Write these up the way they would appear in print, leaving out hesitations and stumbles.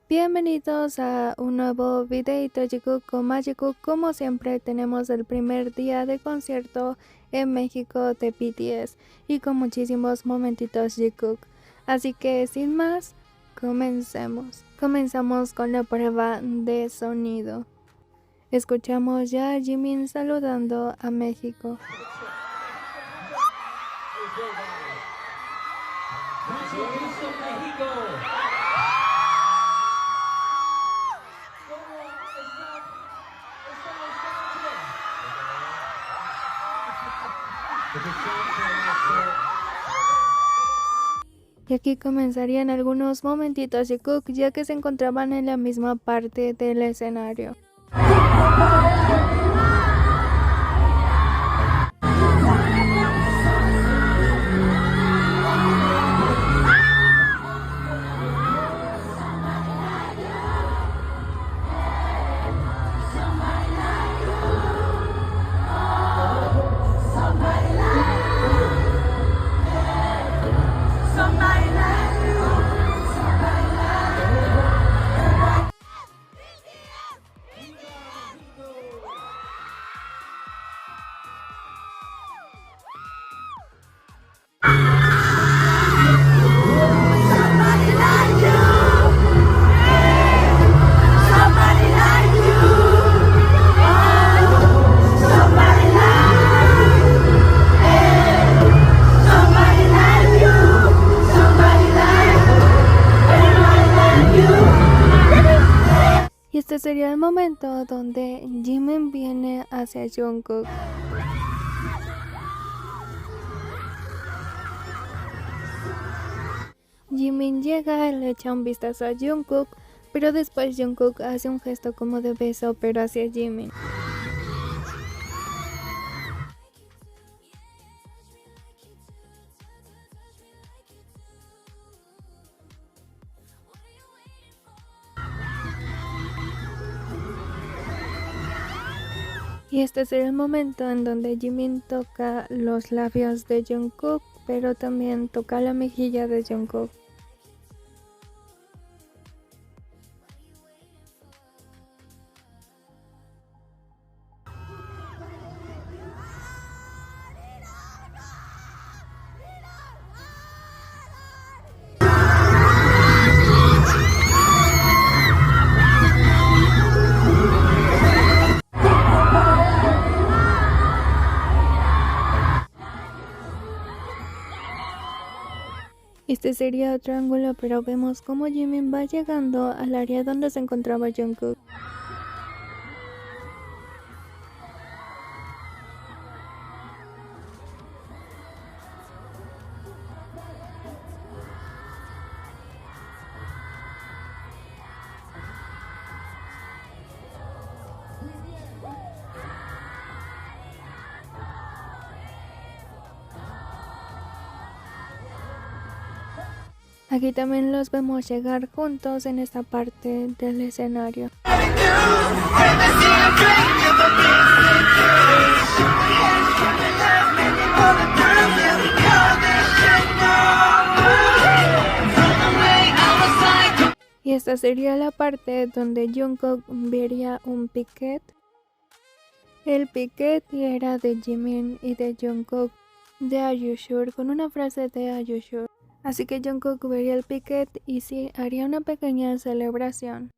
Bienvenidos a un nuevo videito Jungkook con Magicook. Como siempre tenemos el primer día de concierto en México de BTS y con muchísimos momentitos Jungkook. Así que sin más, comencemos. Comenzamos con la prueba de sonido. Escuchamos ya a Jimin saludando a México. Y aquí comenzarían algunos momentitos de Cook, ya que se encontraban en la misma parte del escenario. Y este sería el momento donde Jimin viene hacia Jungkook. Jimin llega y le echa un vistazo a Jungkook, pero después Jungkook hace un gesto como de beso pero hacia Jimin. Y este será el momento en donde Jimin toca los labios de Jungkook, pero también toca la mejilla de Jungkook. Este sería otro ángulo, pero vemos cómo Jimin va llegando al área donde se encontraba Jungkook. Aquí también los vemos llegar juntos en esta parte del escenario. Y esta sería la parte donde Jungkook vería un piquet. El piquet era de Jimin y de Jungkook de Are You Sure, con una frase de Are You Sure. Así que Jungkook vería el piquet y sí haría una pequeña celebración.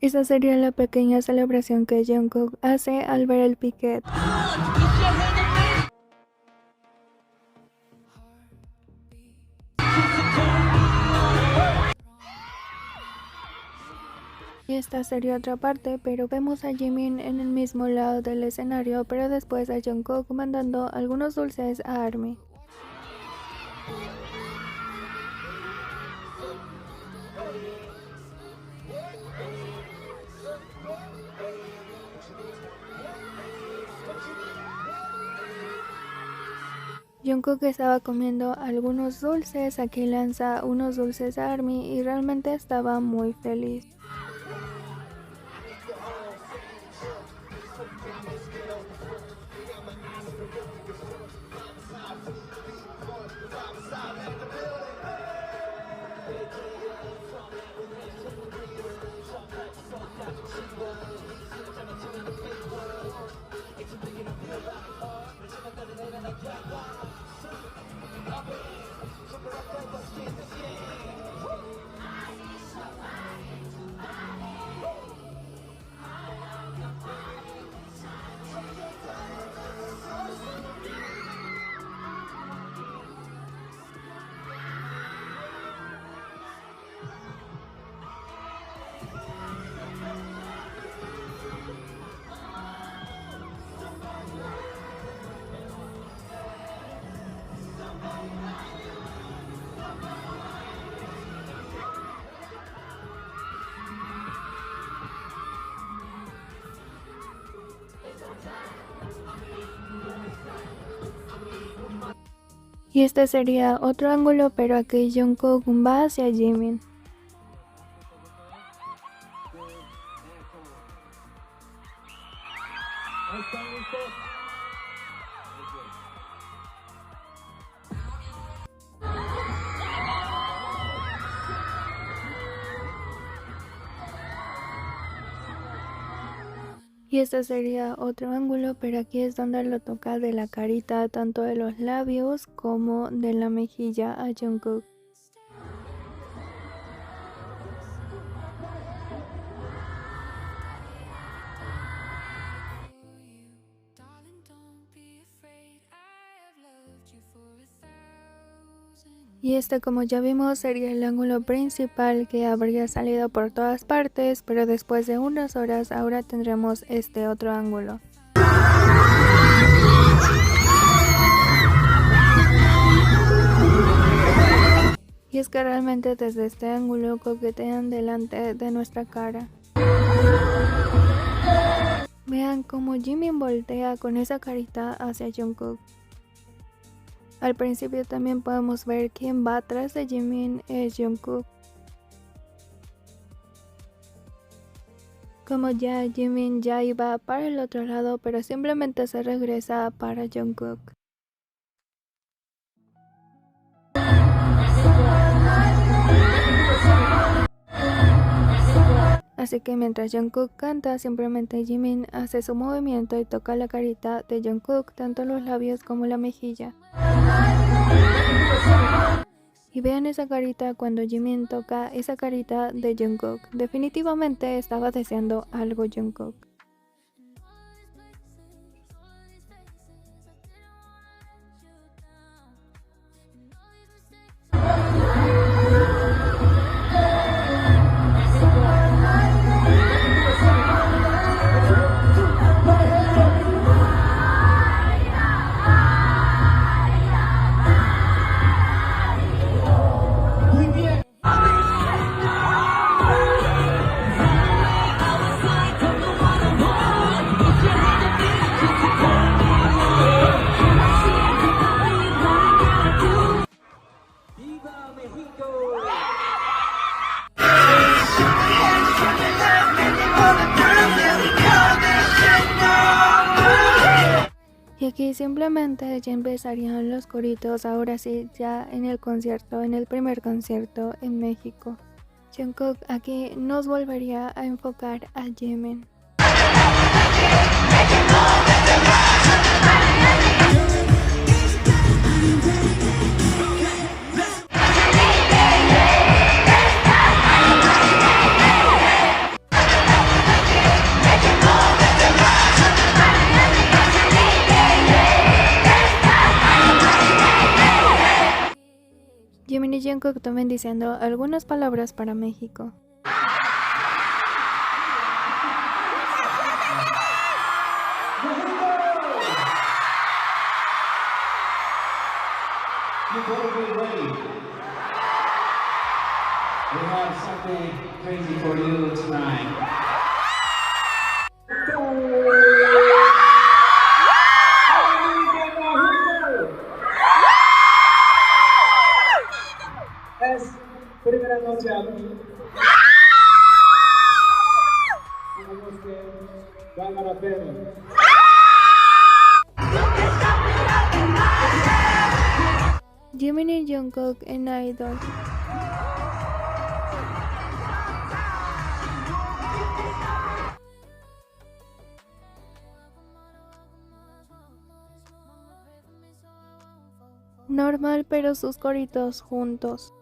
Esa sería la pequeña celebración que Jungkook hace al ver el piquet. Y esta sería otra parte, pero vemos a Jimin en el mismo lado del escenario, pero después a Jungkook mandando algunos dulces a ARMY. Jungkook estaba comiendo algunos dulces, aquí lanza unos dulces a ARMY y realmente estaba muy feliz. Y este sería otro ángulo, pero aquí Jungkook va hacia Jimin. Y este sería otro ángulo, pero aquí es donde lo toca de la carita, tanto de los labios como de la mejilla a Jungkook. Y este, como ya vimos, sería el ángulo principal que habría salido por todas partes, pero después de unas horas ahora tendremos este otro ángulo. Y es que realmente desde este ángulo coquetean delante de nuestra cara. Vean cómo Jimin voltea con esa carita hacia Jungkook. Al principio también podemos ver quién va atrás de Jimin es Jungkook. Como ya Jimin ya iba para el otro lado, pero simplemente se regresa para Jungkook. Así que mientras Jungkook canta, simplemente Jimin hace su movimiento y toca la carita de Jungkook, tanto los labios como la mejilla. Y vean esa carita cuando Jimin toca esa carita de Jungkook. Definitivamente estaba deseando algo Jungkook. Y aquí simplemente ya empezarían los coritos, ahora sí, ya en el concierto, en el primer concierto en México. Jungkook aquí nos volvería a enfocar a Jimin. Jimin y Jungkook también diciendo algunas palabras para México. You better be ready. We have something crazy for you tonight. Es primera noche aquí. Tenemos que valga la pena. Jimin y Jungkook en Idol. Normal, pero sus coritos juntos.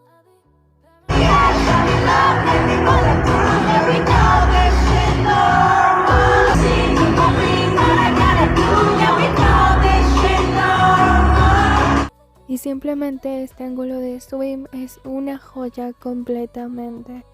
Y simplemente este ángulo de swim es una joya completamente.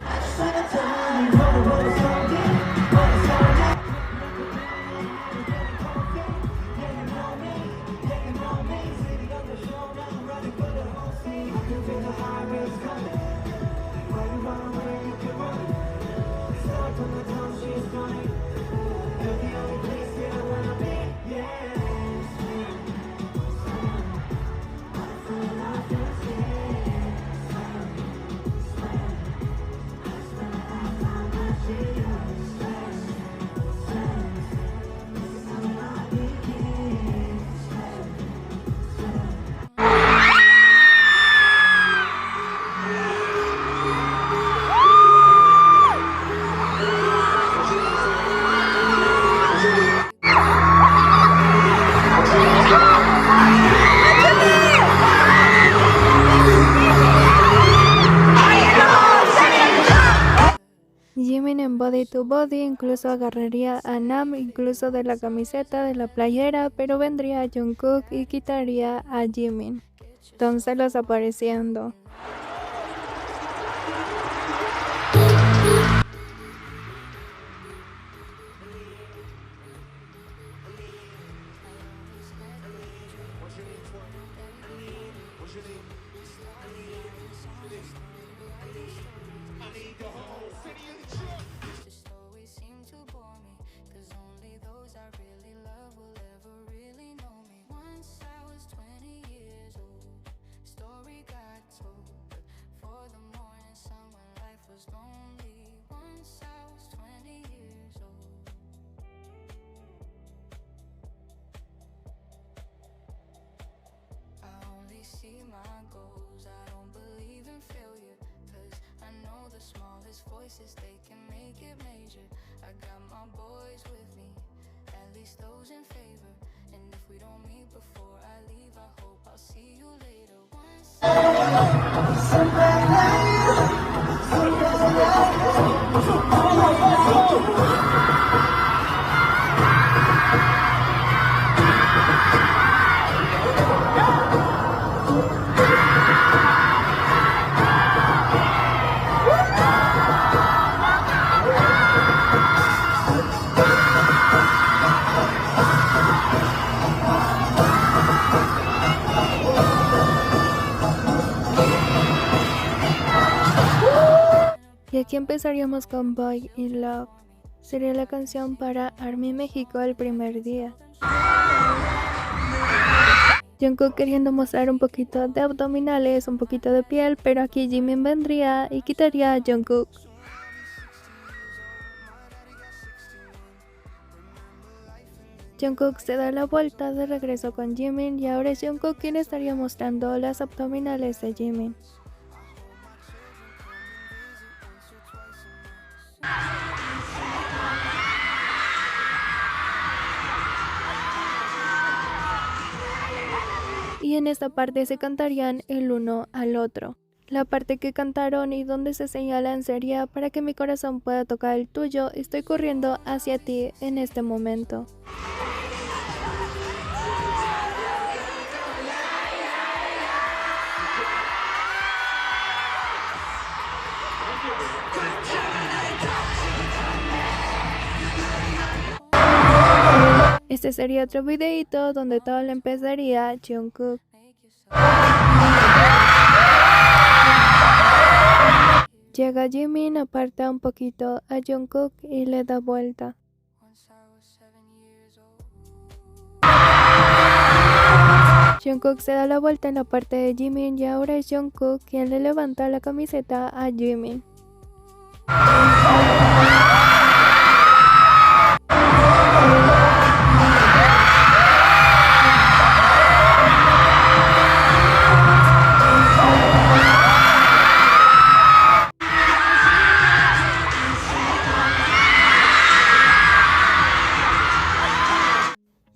Ready to Body incluso agarraría a Nam incluso de la camiseta, de la playera, pero vendría Jungkook y quitaría a Jimin, entonces los apareciendo. See my goals, I don't believe in failure, cause I know the smallest voices, they can make it major. I got my boys with me, at least those in favor. And if we don't meet before I leave, I hope I'll see you later. Y aquí empezaríamos con Boy in Love. Sería la canción para ARMY México el primer día. Jungkook queriendo mostrar un poquito de abdominales, un poquito de piel, pero aquí Jimin vendría y quitaría a Jungkook. Jungkook se da la vuelta de regreso con Jimin y ahora es Jungkook quien estaría mostrando las abdominales de Jimin. Y en esta parte se cantarían el uno al otro. La parte que cantaron y donde se señalan sería: para que mi corazón pueda tocar el tuyo, estoy corriendo hacia ti en este momento. Este sería otro videito donde todo le empezaría Jungkook. Llega Jimin, aparta un poquito a Jungkook y le da vuelta. Jungkook se da la vuelta en la parte de Jimin y ahora es Jungkook quien le levanta la camiseta a Jimin.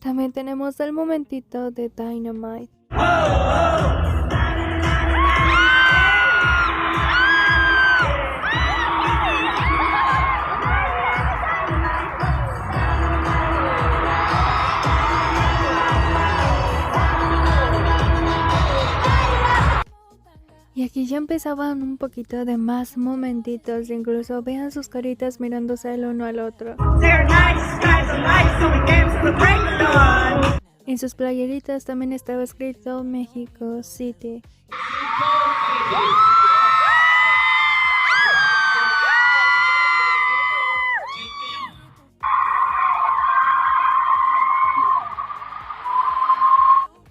También tenemos el momentito de Dynamite. Y aquí ya empezaban un poquito de más momentitos, incluso vean sus caritas mirándose el uno al otro. En sus playeritas también estaba escrito México City.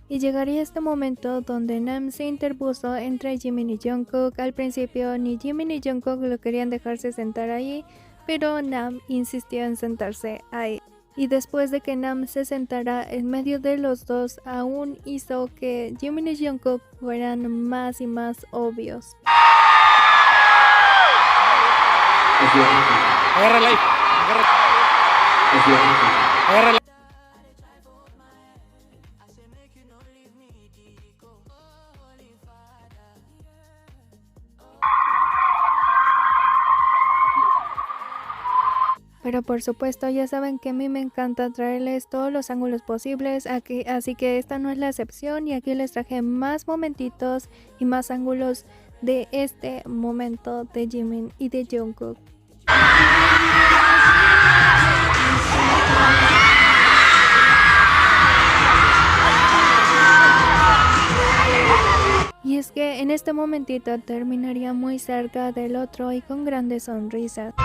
Y llegaría este momento donde Nam se interpuso entre Jimin y Jungkook. Al principio ni Jimin ni Jungkook lo querían dejarse sentar ahí, pero Nam insistió en sentarse ahí. Y después de que Nam se sentara en medio de los dos, aún hizo que Jimin y Jungkook fueran más y más obvios. Agárrala ahí, agárrala. Pero por supuesto ya saben que a mí me encanta traerles todos los ángulos posibles aquí, así que esta no es la excepción y aquí les traje más momentitos y más ángulos de este momento de Jimin y de Jungkook. Y es que en este momentito terminaría muy cerca del otro y con grandes sonrisas.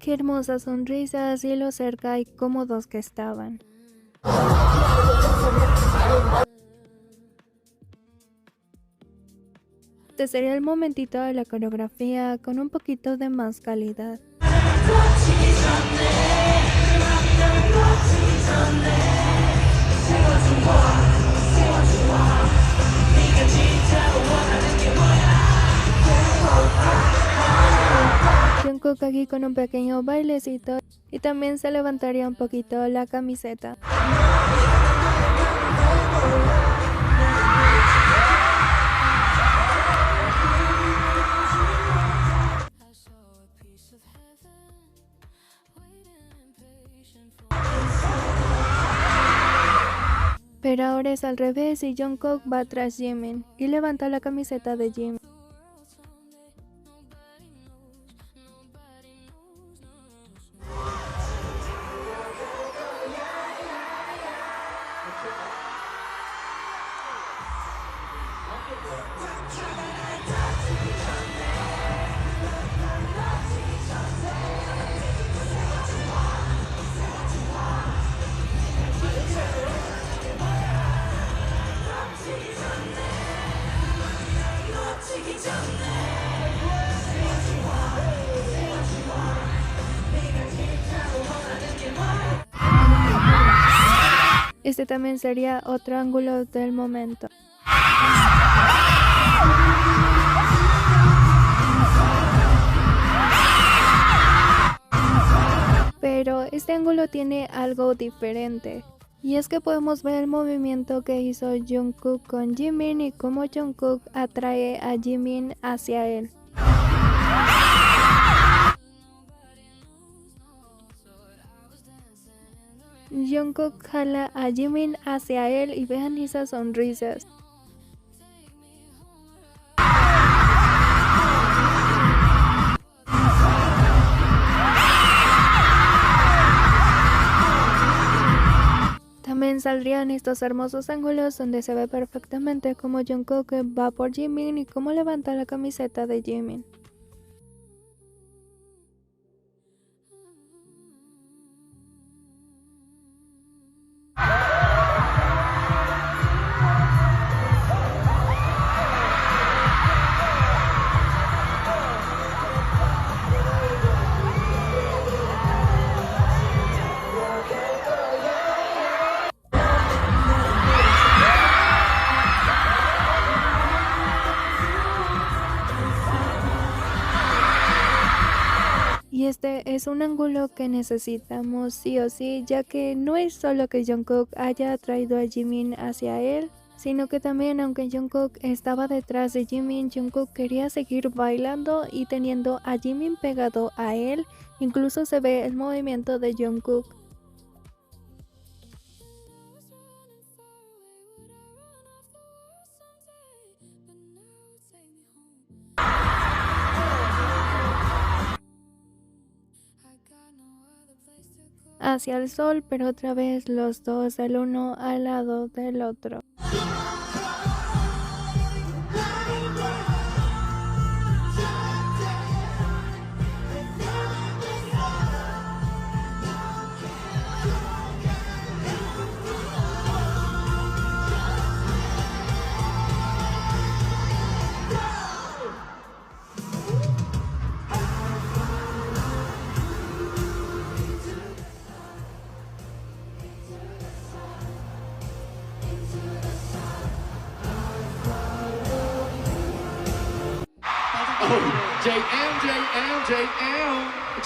Qué hermosas sonrisas y lo cerca y cómodos que estaban. Este sería el momentito de la coreografía con un poquito de más calidad. Jungkook aquí con un pequeño bailecito y también se levantaría un poquito la camiseta. Pero ahora es al revés y Jungkook va tras Jimin y levanta la camiseta de Jimin. Este también sería otro ángulo del momento. Pero este ángulo tiene algo diferente. Y es que podemos ver el movimiento que hizo Jungkook con Jimin y cómo Jungkook atrae a Jimin hacia él. Jungkook jala a Jimin hacia él y vean esas sonrisas. También saldrían estos hermosos ángulos donde se ve perfectamente cómo Jungkook va por Jimin y cómo levanta la camiseta de Jimin. Y este es un ángulo que necesitamos sí o sí, ya que no es solo que Jungkook haya atraído a Jimin hacia él, sino que también aunque Jungkook estaba detrás de Jimin, Jungkook quería seguir bailando y teniendo a Jimin pegado a él, incluso se ve el movimiento de Jungkook. Hacia el sol, pero otra vez los dos el uno al lado del otro.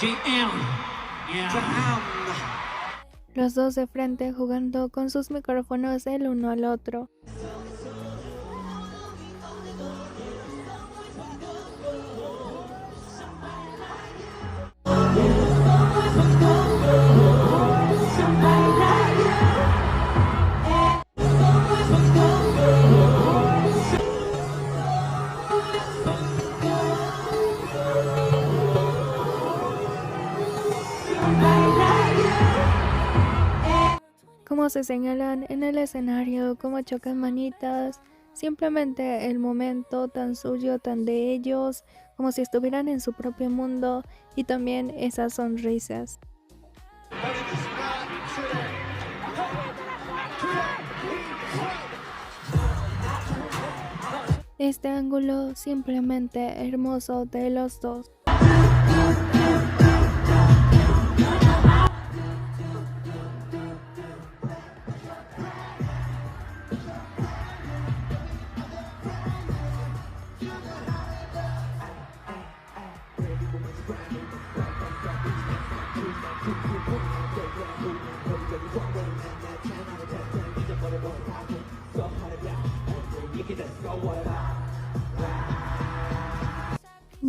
JM. Yeah. Los dos de frente jugando con sus micrófonos el uno al otro. cómo se señalan en el escenario, cómo chocan manitas, simplemente el momento tan suyo, tan de ellos, como si estuvieran en su propio mundo, y también esas sonrisas. Este ángulo simplemente hermoso de los dos.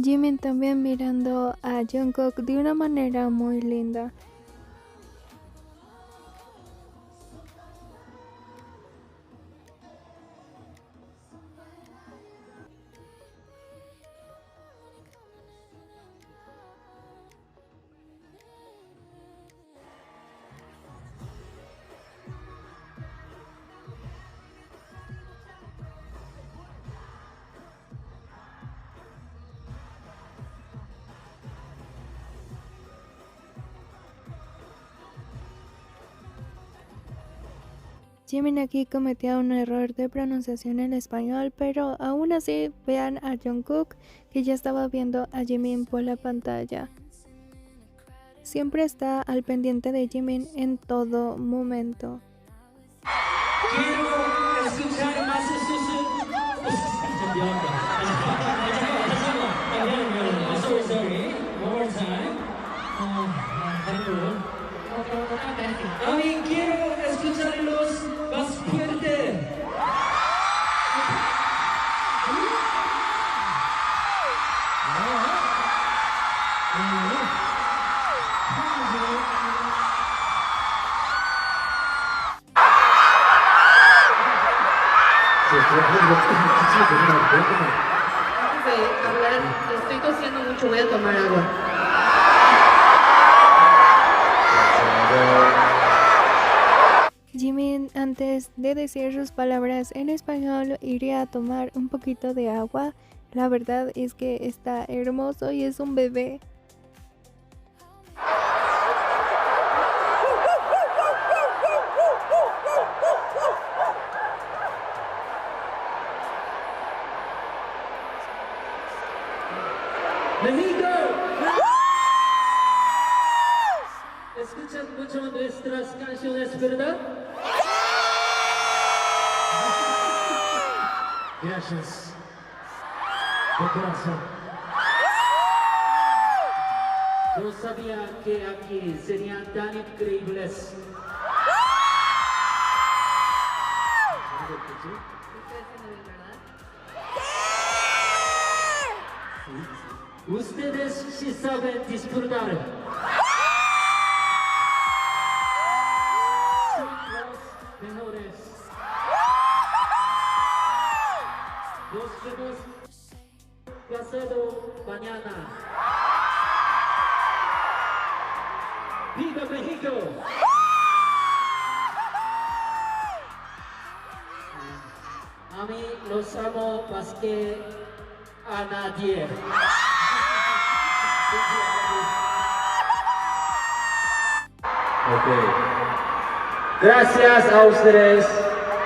Jimin también mirando a Jungkook de una manera muy linda. Jimin aquí cometió un error de pronunciación en español, pero aún así vean a Jungkook que ya estaba viendo a Jimin por la pantalla. Siempre está al pendiente de Jimin en todo momento. Quiero escuchar más sus... Sorry. One more time. A mí quiero escucharlos más fuerte. Antes de hablar, estoy tosiendo mucho, voy a tomar agua. Jimin, antes de decir sus palabras en español, iría a tomar un poquito de agua. La verdad es que está hermoso y es un bebé. ¡México! ¿Escuchan mucho nuestras canciones, verdad? Gracias. De corazón. No sabía que aquí serían tan increíbles. Ustedes sí saben disfrutar. Son los mejores. Nos vemos pasado mañana. ¡Viva México! A mí los amo más que a nadie. Okay. Gracias a ustedes.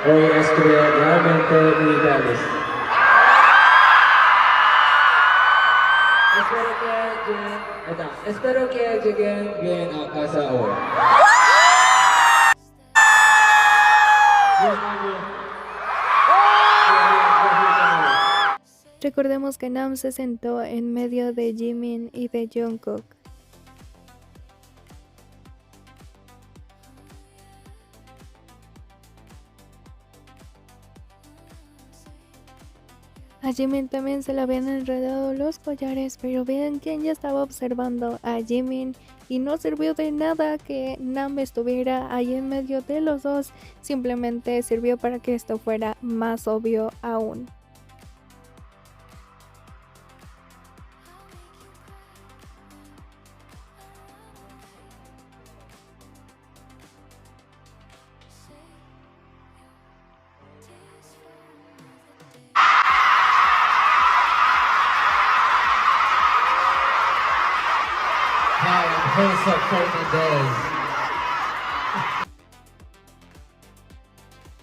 Hoy estuve realmente muy feliz. Espero que lleguen bien a casa hoy. Recordemos que Nam se sentó en medio de Jimin y de Jungkook. A Jimin también se le habían enredado los collares, pero vean quién ya estaba observando a Jimin y no sirvió de nada que Nam estuviera ahí en medio de los dos, simplemente sirvió para que esto fuera más obvio aún. hands up for Mendes.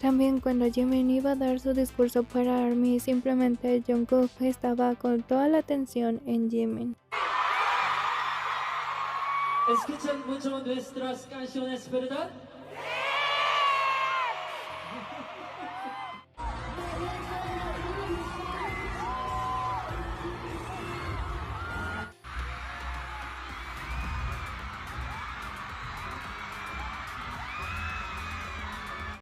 También cuando Jimin iba a dar su discurso para ARMY, simplemente Jungkook estaba con toda la atención en Jimin. Escuchan mucho nuestras canciones, ¿verdad?